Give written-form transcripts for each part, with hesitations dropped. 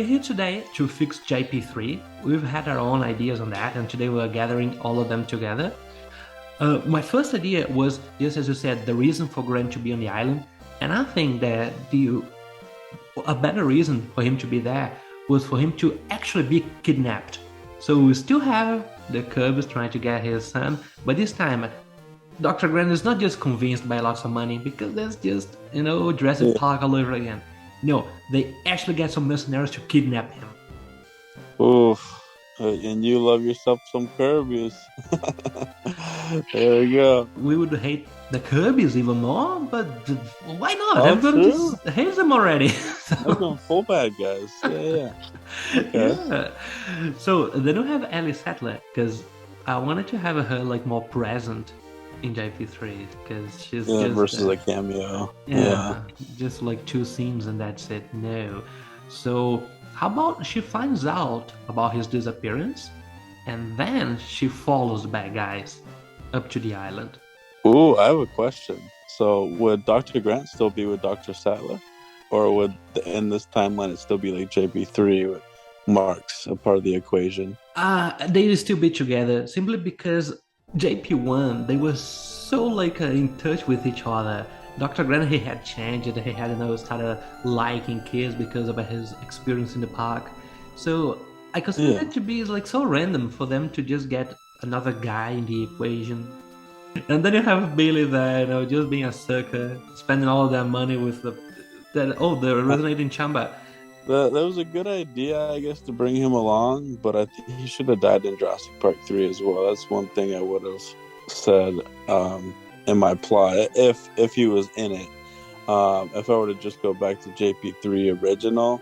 we're here today to fix JP3. We've had our own ideas on that, and today we're gathering all of them together. My first idea was, just as you said, the reason for Grant to be on the island, and I think that a better reason for him to be there was for him to actually be kidnapped. So we still have the Cubs trying to get his son, but this time Dr. Grant is not just convinced by lots of money because that's just, Jurassic Yeah. Park all over again. No, they actually get some mercenaries to kidnap him. Oof. And you love yourself some Kirby's. There we go. We would hate the Kirby's even more, but why not? Oh, Everybody true. just hates them already. Make So, them full bad guys. Yeah, yeah. Okay. yeah. So they don't have Ellie Sattler because I wanted to have her like more present in JP3 because she's Yeah, just versus a cameo. Yeah. yeah, just like two scenes and that's it. No. So how about she finds out about his disappearance and then she follows the bad guys up to the island? Ooh, I have a question. So, would Dr. Grant still be with Dr. Sattler? Or would, in this timeline, it still be like JP3 with Marks a part of the equation? They will still be together simply because JP1 they were so like in touch with each other. Dr. Grant he had changed, he had started liking kids because of his experience in the park. So I consider Yeah. it to be like so random for them to just get another guy in the equation. And then you have Billy there, just being a sucker, spending all of their money with the resonating chamber. That was a good idea, I guess, to bring him along, but I think he should have died in Jurassic Park 3 as well. That's one thing I would have said in my plot if he was in it. If I were to just go back to JP3 original,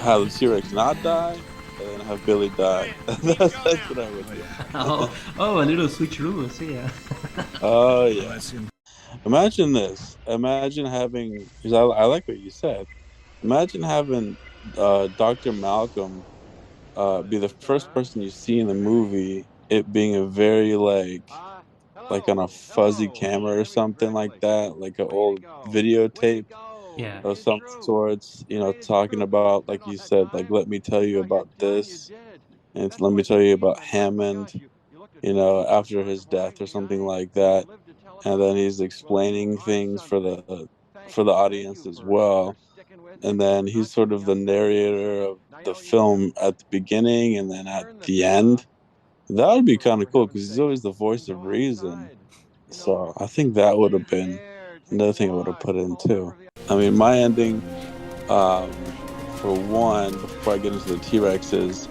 have the T-Rex not die, and then have Billy die. That's what I would do. Oh, a little switcheroo, see ya. Oh, yeah. Imagine this. Imagine having, because I like what you said. Imagine having Dr. Malcolm be the first person you see in the movie, it being a very like on a fuzzy camera or something like that, like an old videotape Yeah. of some sorts, talking about, like you said, like, let me tell you about this, and let me tell you about Hammond, after his death or something like that. And then he's explaining things for the audience as well. And then he's sort of the narrator of the film at the beginning and then at the end. That would be kind of cool because he's always the voice of reason. So I think that would have been another thing I would have put in too. I mean, my ending, for one, before I get into the T Rexes,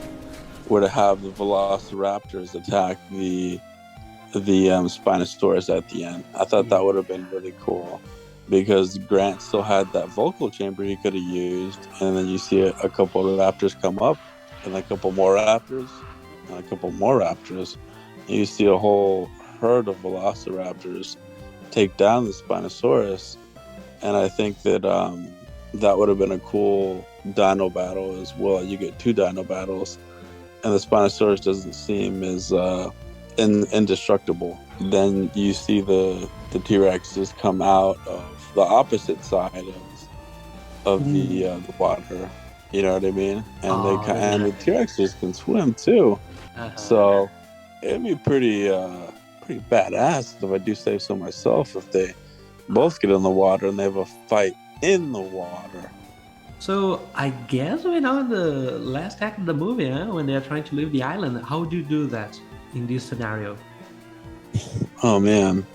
were to have the Velociraptors attack the Spinosaurus at the end. I thought that would have been really cool because Grant still had that vocal chamber he could have used, and then you see a couple of raptors come up, and a couple more raptors, and a couple more raptors, and you see a whole herd of Velociraptors take down the Spinosaurus, and I think that that would have been a cool dino battle as well. You get two dino battles, and the Spinosaurus doesn't seem as indestructible. Then you see the T-Rexes come out of the opposite side of the water. You know what I mean? And Oh, that'd be and the nice. T-Rexes can swim too. Uh-huh. So it'd be pretty badass, if I do say so myself, if they both get in the water and they have a fight in the water. So I guess we're now in the last act of the movie, huh? When they're trying to leave the island. How do you do that in this scenario? Oh man.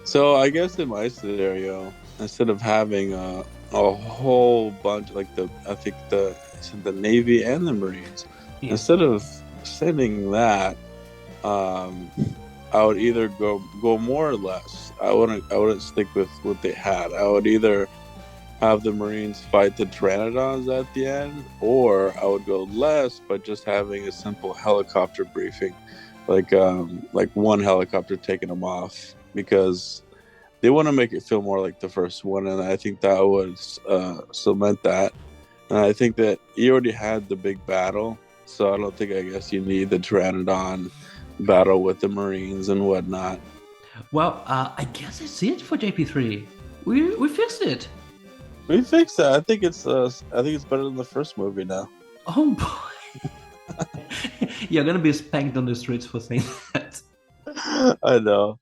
So I guess in my scenario, instead of having a whole bunch like I think the Navy and the Marines, Yeah. instead of sending that, um, I would either go more or less. I wouldn't stick with what they had. I would either have the Marines fight the Pteranodons at the end, or I would go less by just having a simple helicopter briefing, like one helicopter taking them off, because they want to make it feel more like the first one, and I think that would cement that. And I think that you already had the big battle, so I don't think, I guess, you need the Pteranodon battle with the Marines and whatnot. Well, I guess that's it for JP3. We fixed it. We fixed that. I think it's better than the first movie now. Oh boy. You're gonna be spanked on the streets for saying that. I know.